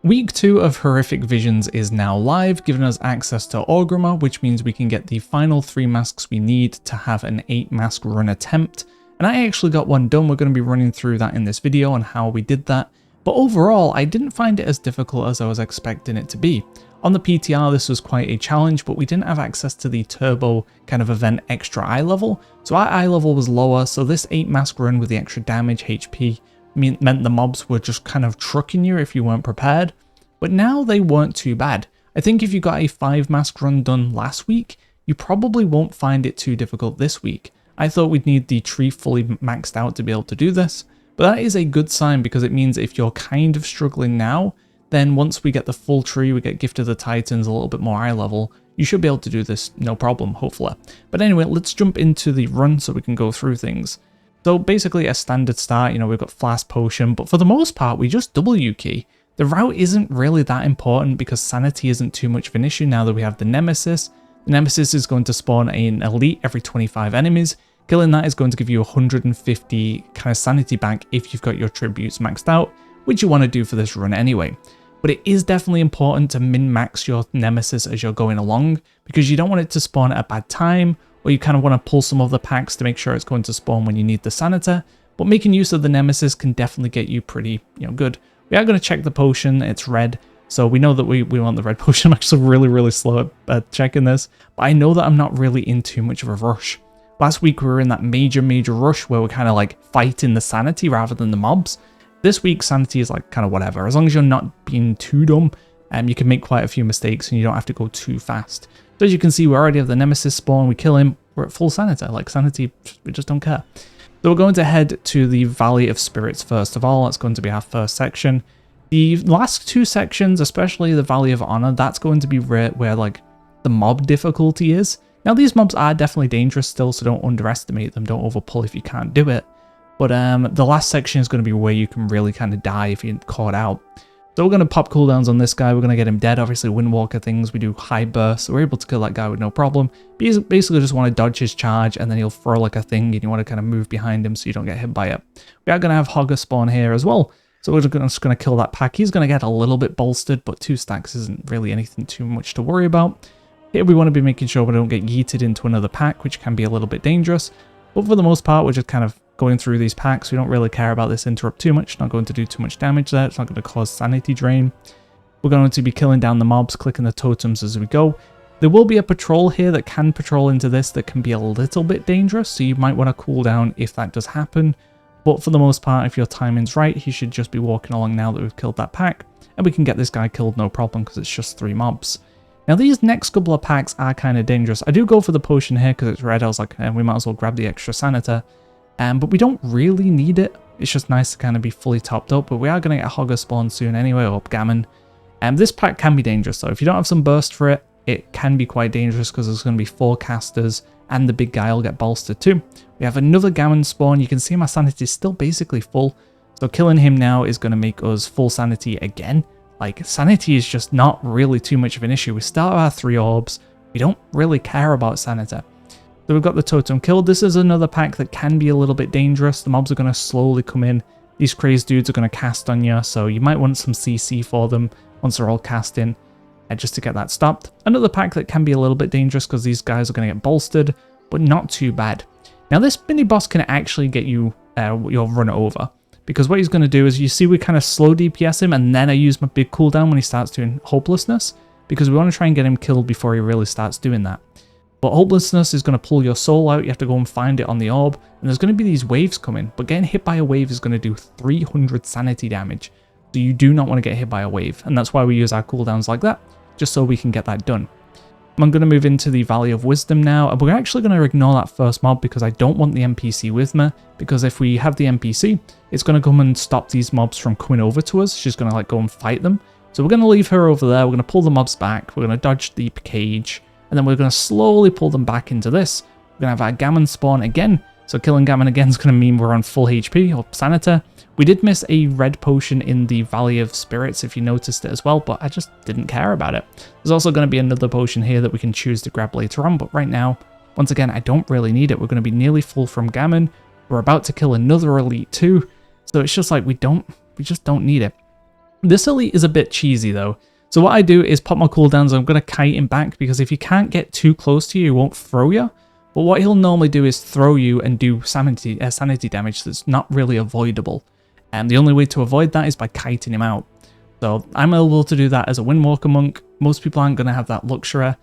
Week 2 of Horrific Visions is now live, giving us access to Orgrimmar, which means we can get the final 3 masks we need to have an 8 mask run attempt. And I actually got one done. We're going to be running through that in this video on how we did that. But overall, I didn't find it as difficult as I was expecting it to be. On the PTR, this was quite a challenge, but we didn't have access to the turbo kind of event extra eye level. So our eye level was lower, so this 8 mask run with the extra damage, HP, meant the mobs were just kind of trucking you if you weren't prepared. But now they weren't too bad. I think if you got a 5 mask run done last week, you probably won't find it too difficult this week. I thought we'd need the tree fully maxed out to be able to do this, but that is a good sign because it means if you're kind of struggling now, then once we get the full tree, we get Gift of the Titans a little bit more eye level, you should be able to do this no problem, hopefully. But anyway, let's jump into the run so we can go through things. So basically a standard start, we've got Flask Potion, but for the most part, we just W key. The route isn't really that important because sanity isn't too much of an issue now that we have the Nemesis. The Nemesis is going to spawn an elite every 25 enemies. Killing that is going to give you 150 kind of sanity back if you've got your tributes maxed out, which you want to do for this run anyway. But it is definitely important to min-max your Nemesis as you're going along because you don't want it to spawn at a bad time, or you kind of want to pull some of the packs to make sure it's going to spawn when you need the Sanita. But making use of the Nemesis can definitely get you pretty, good. We are going to check the potion, it's red, so we know that we want the red potion. I'm actually really slow at checking this, but I know that I'm not really in too much of a rush. Last week we were in that major rush where we're kind of like fighting the sanity rather than the mobs. This week sanity is like kind of whatever, as long as you're not being too dumb, you can make quite a few mistakes and you don't have to go too fast. So as you can see, we already have the Nemesis spawn, we kill him, we're at full sanity, like sanity, we just don't care. So we're going to head to the Valley of Spirits first of all. That's going to be our first section. The last 2 sections, especially the Valley of Honor, that's going to be where like the mob difficulty is. Now these mobs are definitely dangerous still, so don't underestimate them, don't overpull if you can't do it. But the last section is going to be where you can really kind of die if you're caught out. So we're going to pop cooldowns on this guy, we're going to get him dead, obviously Windwalker things, we do high burst, so we're able to kill that guy with no problem. But you basically just want to dodge his charge, and then he'll throw like a thing, and you want to kind of move behind him so you don't get hit by it. We are going to have Hogger spawn here as well, so we're just going to kill that pack. He's going to get a little bit bolstered, but 2 stacks isn't really anything too much to worry about. Here we want to be making sure we don't get yeeted into another pack, which can be a little bit dangerous, but for the most part we're just kind of going through these packs. We don't really care about this interrupt too much, not going to do too much damage there, it's not going to cause sanity drain. We're going to be killing down the mobs, clicking the totems as we go. There will be a patrol here that can patrol into this that can be a little bit dangerous, so you might want to cool down if that does happen. But for the most part, if your timing's right, he should just be walking along now that we've killed that pack, and we can get this guy killed no problem because it's just 3 mobs. Now these next couple of packs are kind of dangerous. I do go for the potion here because it's red. I was like, we might as well grab the extra Sanita. But we don't really need it. It's just nice to kind of be fully topped up, but we are going to get a Hogger spawn soon anyway, or Gammon. This pack can be dangerous though. If you don't have some burst for it, it can be quite dangerous because there's going to be 4 casters and the big guy will get bolstered too. We have another Gammon spawn. You can see my sanity is still basically full. So killing him now is going to make us full sanity again. Like, sanity is just not really too much of an issue. We start our 3 orbs. We don't really care about sanity. So we've got the totem killed. This is another pack that can be a little bit dangerous. The mobs are going to slowly come in. These crazed dudes are going to cast on you, so you might want some CC for them once they're all casting, just to get that stopped. Another pack that can be a little bit dangerous because these guys are going to get bolstered, but not too bad. Now this mini boss can actually get you your run over, because what he's going to do is, you see we kind of slow DPS him, and then I use my big cooldown when he starts doing hopelessness, because we want to try and get him killed before he really starts doing that. But hopelessness is going to pull your soul out, you have to go and find it on the orb, and there's going to be these waves coming, but getting hit by a wave is going to do 300 sanity damage, so you do not want to get hit by a wave, and that's why we use our cooldowns like that, just so we can get that done. I'm going to move into the Valley of Wisdom now, and we're actually going to ignore that first mob because I don't want the NPC with me, because if we have the NPC, it's going to come and stop these mobs from coming over to us. She's going to like go and fight them. So we're going to leave her over there, we're going to pull the mobs back, we're going to dodge the cage, and then we're going to slowly pull them back into this. We're going to have our Gammon spawn again, so killing Gammon again is going to mean we're on full HP or Sanita. We did miss a red potion in the Valley of Spirits if you noticed it as well, but I just didn't care about it. There's also going to be another potion here that we can choose to grab later on, but right now, once again, I don't really need it. We're going to be nearly full from Gammon. We're about to kill another elite too, so it's just like we just don't need it. This elite is a bit cheesy though. So what I do is pop my cooldowns. I'm going to kite him back because if he can't get too close to you, he won't throw you. But what he'll normally do is throw you and do sanity damage that's not really avoidable. And the only way to avoid that is by kiting him out. So I'm able to do that as a Windwalker monk. Most people aren't going to have that luxury.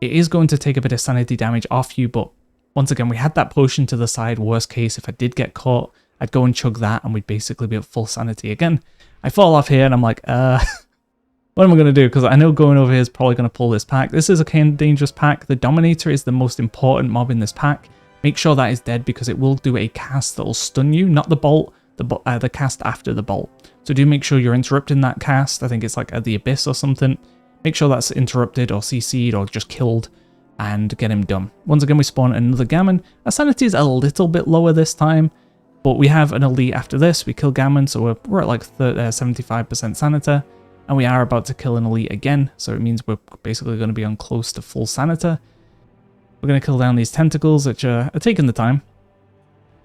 It is going to take a bit of sanity damage off you, but once again, we had that potion to the side. Worst case, if I did get caught, I'd go and chug that and we'd basically be at full sanity again. I fall off here and I'm like, what am I going to do? Because I know going over here is probably going to pull this pack. This is a kind of dangerous pack. The Dominator is the most important mob in this pack. Make sure that is dead because it will do a cast that will stun you, not the bolt, the cast after the bolt. So do make sure you're interrupting that cast. I think it's like at the Abyss or something. Make sure that's interrupted or CC'd or just killed and get him done. Once again, we spawn another Gammon. Our sanity is a little bit lower this time, but we have an elite after this. We kill Gammon, so we're at like 75% sanity. And we are about to kill an elite again, so it means we're basically going to be on close to full sanity. We're going to kill down these tentacles, which are taking the time.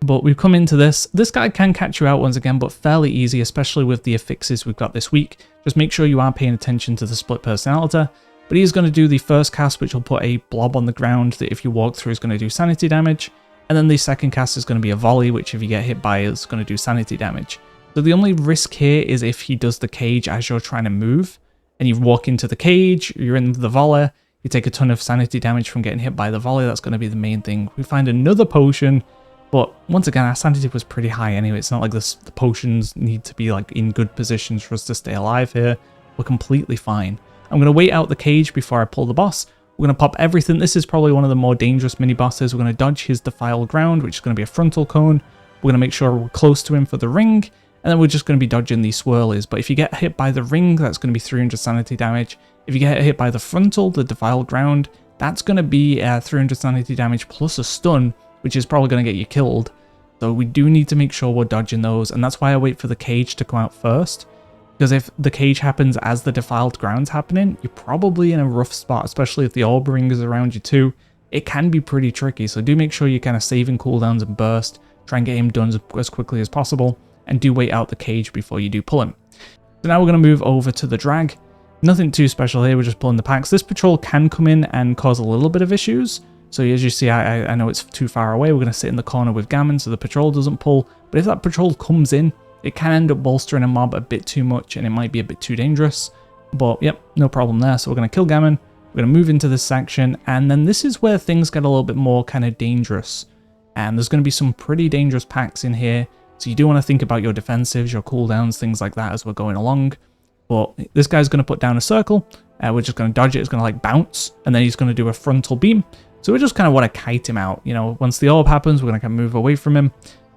But we've come into this. This guy can catch you out once again, but fairly easy, especially with the affixes we've got this week. Just make sure you are paying attention to the split personality. But he's going to do the first cast, which will put a blob on the ground that if you walk through is going to do sanity damage. And then the second cast is going to be a volley, which if you get hit by is going to do sanity damage. So the only risk here is if he does the cage as you're trying to move, and you walk into the cage, you're in the volley, you take a ton of sanity damage from getting hit by the volley. That's going to be the main thing. We find another potion, but once again, our sanity was pretty high anyway. It's not like the potions need to be like in good positions for us to stay alive here. We're completely fine. I'm going to wait out the cage before I pull the boss. We're going to pop everything. This is probably one of the more dangerous mini bosses. We're going to dodge his defiled ground, which is going to be a frontal cone. We're going to make sure we're close to him for the ring. And then we're just going to be dodging these swirlies. But if you get hit by the ring, that's going to be 300 sanity damage. If you get hit by the frontal, the defiled ground, that's going to be 300 sanity damage plus a stun, which is probably going to get you killed. So we do need to make sure we're dodging those. And that's why I wait for the cage to come out first. Because if the cage happens as the defiled ground's happening, you're probably in a rough spot, especially if the orb ring is around you too. It can be pretty tricky. So do make sure you're kind of saving cooldowns and burst. Try and get him done as quickly as possible. And do wait out the cage before you do pull him. So now we're going to move over to the drag. Nothing too special here, we're just pulling the packs. This patrol can come in and cause a little bit of issues. So as you see, I know it's too far away. We're going to sit in the corner with Gammon so the patrol doesn't pull. But if that patrol comes in, it can end up bolstering a mob a bit too much and it might be a bit too dangerous. But yep, no problem there. So we're going to kill Gammon. We're going to move into this section. And then this is where things get a little bit more kind of dangerous. And there's going to be some pretty dangerous packs in here. So you do want to think about your defensives, your cooldowns, things like that as we're going along. But this guy's going to put down a circle. We're just going to dodge it. It's going to like bounce. And then he's going to do a frontal beam. So we just kind of want to kite him out. You know, once the orb happens, we're going to kind of move away from him.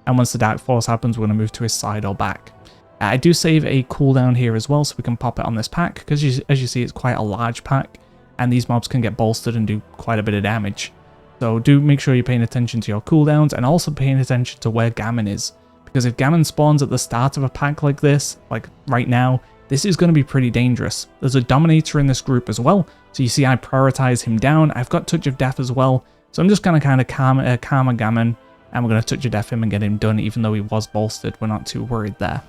And once the dark force happens, we're going to move to his side or back. I do save a cooldown here as well, so we can pop it on this pack. Because as you see, it's quite a large pack. And these mobs can get bolstered and do quite a bit of damage. So do make sure you're paying attention to your cooldowns. And also paying attention to where Gammon is. Because if Gammon spawns at the start of a pack like this, like right now, this is going to be pretty dangerous. There's a Dominator in this group as well. So you see I prioritize him down. I've got Touch of Death as well. So I'm just going to kind of calm a Gammon. And we're going to Touch of Death him and get him done. Even though he was bolstered, we're not too worried there.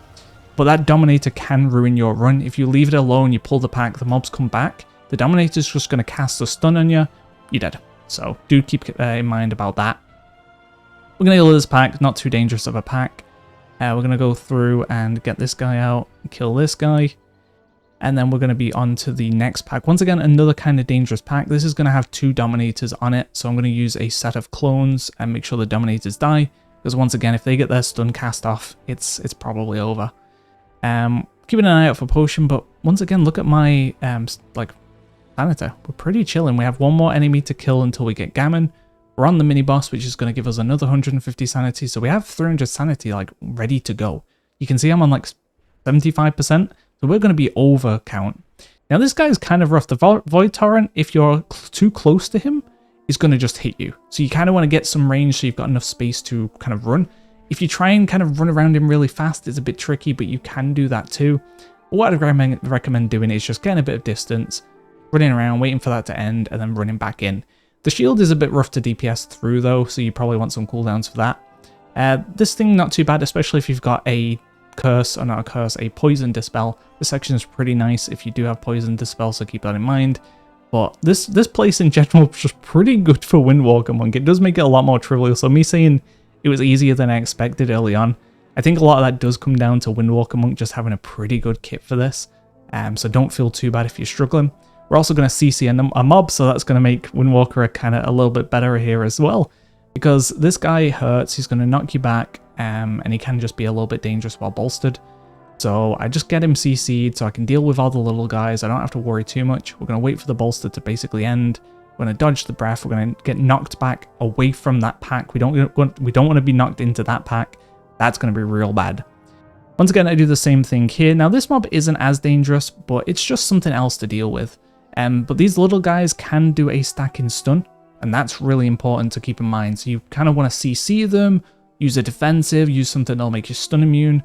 But that Dominator can ruin your run. If you leave it alone, you pull the pack, the mobs come back. The Dominator's just going to cast a stun on you. You're dead. So do keep in mind about that. We're going to kill this pack. Not too dangerous of a pack. We're going to go through and get this guy out, kill this guy, and then we're going to be on to the next pack. Once again, another kind of dangerous pack. This is going to have 2 Dominators on it, so I'm going to use a set of clones and make sure the Dominators die, because once again, if they get their stun cast off, it's probably over. Keeping an eye out for potion, but once again, look at my like sanity. We're pretty chilling. We have one more enemy to kill until we get Gammon. We're on the mini boss, which is going to give us another 150 sanity. So we have 300 sanity, like, ready to go. You can see I'm on, like, 75%. So we're going to be over count. Now, this guy is kind of rough. The Void Torrent, if you're too close to him, is going to just hit you. So you kind of want to get some range so you've got enough space to kind of run. If you try and kind of run around him really fast, it's a bit tricky, but you can do that too. But what I'd recommend doing is just getting a bit of distance, running around, waiting for that to end, and then running back in. The shield is a bit rough to DPS through though, so you probably want some cooldowns for that. This thing not too bad, especially if you've got a curse, or not a curse, a poison dispel. This section is pretty nice if you do have poison dispel, so keep that in mind. But this place in general is just pretty good for Windwalker Monk. It does make it a lot more trivial, so me saying it was easier than I expected early on, I think a lot of that does come down to Windwalker Monk just having a pretty good kit for this. So don't feel too bad if you're struggling. We're also going to CC a mob, so that's going to make Windwalker kind of a little bit better here as well. Because this guy hurts, he's going to knock you back, and he can just be a little bit dangerous while bolstered. So I just get him CC'd so I can deal with all the little guys. I don't have to worry too much. We're going to wait for the bolster to basically end. We're going to dodge the breath. We're going to get knocked back away from that pack. We don't want to be knocked into that pack. That's going to be real bad. Once again, I do the same thing here. Now, this mob isn't as dangerous, but it's just something else to deal with. But these little guys can do a stacking stun, and that's really important to keep in mind. So you kind of want to CC them, use a defensive, use something that'll make you stun immune,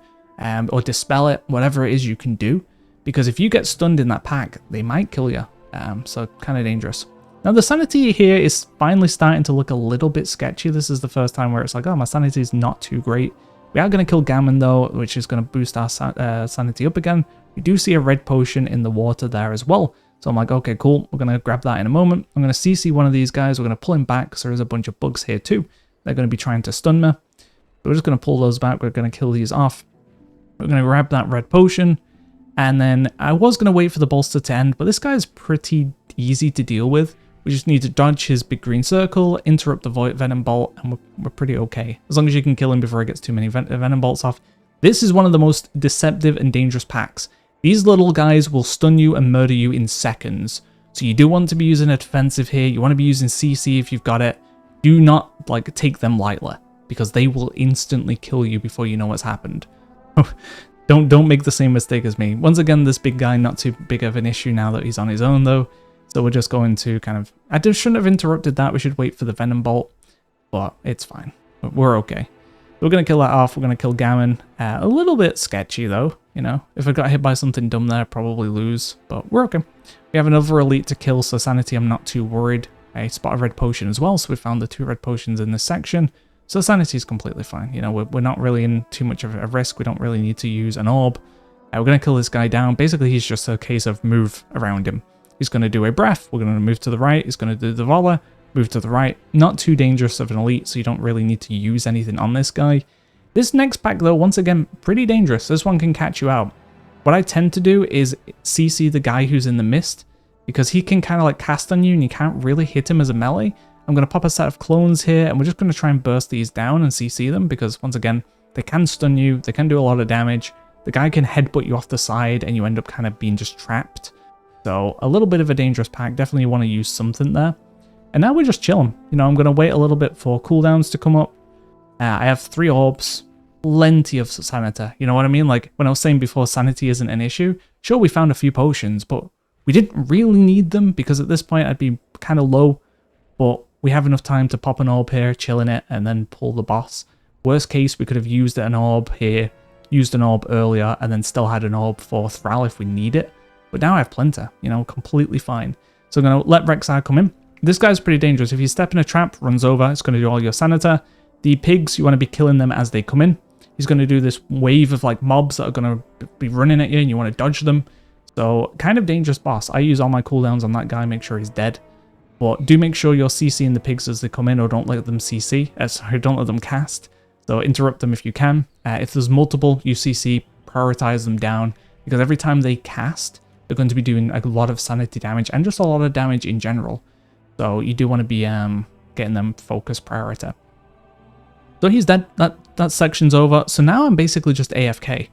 or dispel it, whatever it is you can do. Because if you get stunned in that pack, they might kill you. So kind of dangerous. Now the sanity here is finally starting to look a little bit sketchy. This is the first time where it's like, oh, my sanity is not too great. We are going to kill Gammon though, which is going to boost our sanity up again. We do see a red potion in the water there as well. So I'm like, okay, cool. We're going to grab that in a moment. I'm going to CC one of these guys. We're going to pull him back because there is a bunch of bugs here too. They're going to be trying to stun me. We're just going to pull those back. We're going to kill these off. We're going to grab that red potion. And then I was going to wait for the bolster to end, but this guy is pretty easy to deal with. We just need to dodge his big green circle, interrupt the Venom Bolt, and we're pretty okay. As long as you can kill him before he gets too many Venom Bolts off. This is one of the most deceptive and dangerous packs. These little guys will stun you and murder you in seconds. So you do want to be using a defensive here. You want to be using CC if you've got it. Do not take them lightly, because they will instantly kill you before you know what's happened. Don't make the same mistake as me. Once again, this big guy, not too big of an issue now that he's on his own though. So we're just going to kind of... I shouldn't have interrupted that. We should wait for the Venom Bolt. But it's fine. We're okay. We're going to kill that off. We're going to kill Gammon. A little bit sketchy though. You know, if I got hit by something dumb there, I'd probably lose. But we're okay. We have another elite to kill, so sanity, I'm not too worried. I spot a red potion as well, so we found the 2 red potions in this section. So sanity is completely fine. You know, we're not really in too much of a risk. We don't really need to use an orb. We're going to kill this guy down. Basically, he's just a case of move around him. He's going to do a breath. We're going to move to the right. He's going to do the volley. Move to the right. Not too dangerous of an elite, so you don't really need to use anything on this guy. This next pack, though, once again, pretty dangerous. This one can catch you out. What I tend to do is CC the guy who's in the mist, because he can kind of cast on you and you can't really hit him as a melee. I'm going to pop a set of clones here, and we're just going to try and burst these down and CC them, because once again, they can stun you, they can do a lot of damage. The guy can headbutt you off the side and you end up kind of being just trapped. So a little bit of a dangerous pack. Definitely want to use something there. And now we're just chilling. You know, I'm going to wait a little bit for cooldowns to come up. I have 3 orbs, plenty of sanity. You know what I mean? Like when I was saying before, sanity isn't an issue. Sure, we found a few potions, but we didn't really need them because at this point I'd be kind of low. But we have enough time to pop an orb here, chill in it, and then pull the boss. Worst case, we could have used an orb here, used an orb earlier, and then still had an orb for Thrall if we need it. But now I have plenty, you know, completely fine. So I'm going to let Rexar come in. This guy's pretty dangerous. If you step in a trap, runs over, it's going to do all your sanity. The pigs, you want to be killing them as they come in. He's going to do this wave of mobs that are going to be running at you and you want to dodge them. So kind of dangerous boss. I use all my cooldowns on that guy, make sure he's dead. But do make sure you're CCing the pigs as they come in, or don't let them CC. Sorry, don't let them cast. So interrupt them if you can. If there's multiple, you CC, prioritize them down, because every time they cast, they're going to be doing a lot of sanity damage and just a lot of damage in general. So you do want to be getting them focus priority. So he's dead. That section's over. So now I'm basically just AFK.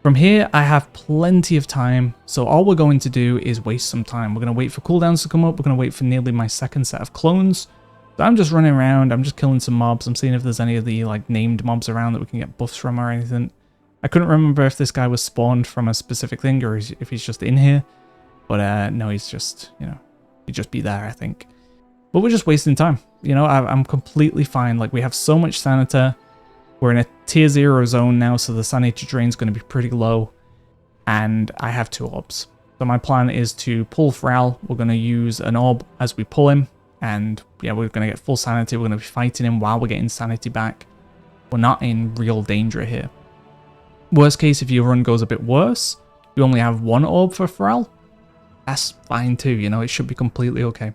From here, I have plenty of time. So all we're going to do is waste some time. We're going to wait for cooldowns to come up. We're going to wait for nearly my 2nd set of clones. So I'm just running around. I'm just killing some mobs. I'm seeing if there's any of the named mobs around that we can get buffs from or anything. I couldn't remember if this guy was spawned from a specific thing or if he's just in here. But no, he's just, you know, he'd just be there, I think. But we're just wasting time. You know, I'm completely fine. We have so much sanity. We're in a tier 0 zone now, so the sanity drain's going to be pretty low. And I have 2 orbs. So my plan is to pull Thrall. We're going to use an orb as we pull him. And yeah, we're going to get full sanity. We're going to be fighting him while we're getting sanity back. We're not in real danger here. Worst case, if your run goes a bit worse, you only have 1 orb for Pharrell. That's fine too, you know, it should be completely okay.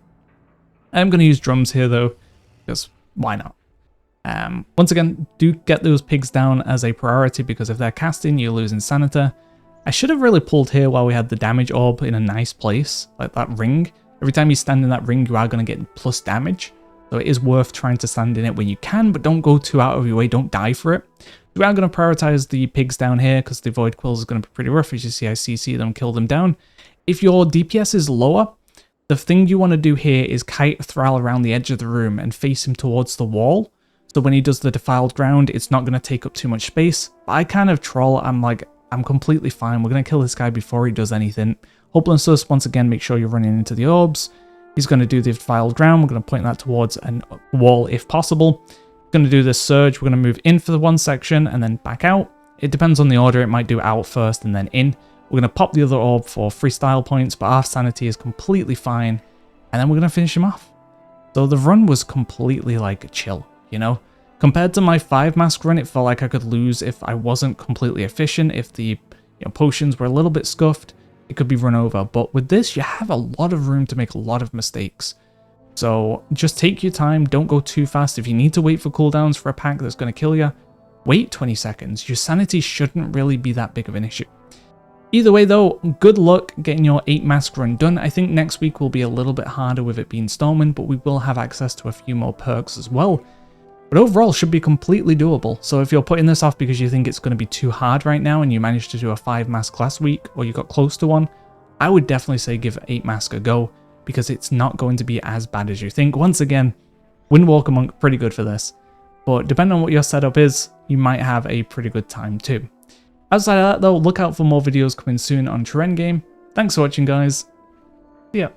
I'm going to use drums here though, because why not? Once again, do get those pigs down as a priority, because if they're casting, you lose Insanity. I should have really pulled here while we had the damage orb in a nice place, like that ring. Every time you stand in that ring, you are going to get plus damage. So it is worth trying to stand in it when you can, but don't go too out of your way, don't die for it. We are going to prioritize the pigs down here, because the Void Quills is going to be pretty rough. As you see, I CC them, kill them down. If your DPS is lower, the thing you want to do here is kite Thrall around the edge of the room and face him towards the wall. So when he does the defiled ground, it's not going to take up too much space. But I kind of troll, I'm completely fine. We're going to kill this guy before he does anything. Hopelessness, once again, make sure you're running into the orbs. He's going to do the defiled ground. We're going to point that towards a wall if possible. We're going to do this surge. We're going to move in for the one section and then back out. It depends on the order. It might do out first and then in. We're going to pop the other orb for freestyle points, but our sanity is completely fine. And then we're going to finish him off. So the run was completely like chill, you know? Compared to my 5 mask run, it felt like I could lose if I wasn't completely efficient. If the potions were a little bit scuffed, it could be run over. But with this, you have a lot of room to make a lot of mistakes. So just take your time. Don't go too fast. If you need to wait for cooldowns for a pack that's going to kill you, wait 20 seconds. Your sanity shouldn't really be that big of an issue. Either way though, good luck getting your 8 mask run done. I think next week will be a little bit harder with it being Stormwind, but we will have access to a few more perks as well. But overall, should be completely doable. So if you're putting this off because you think it's going to be too hard right now and you managed to do a 5 mask last week, or you got close to one, I would definitely say give 8 mask a go, because it's not going to be as bad as you think. Once again, Windwalker Monk, pretty good for this. But depending on what your setup is, you might have a pretty good time too. Outside of that though, look out for more videos coming soon on True Endgame. Thanks for watching guys. See ya.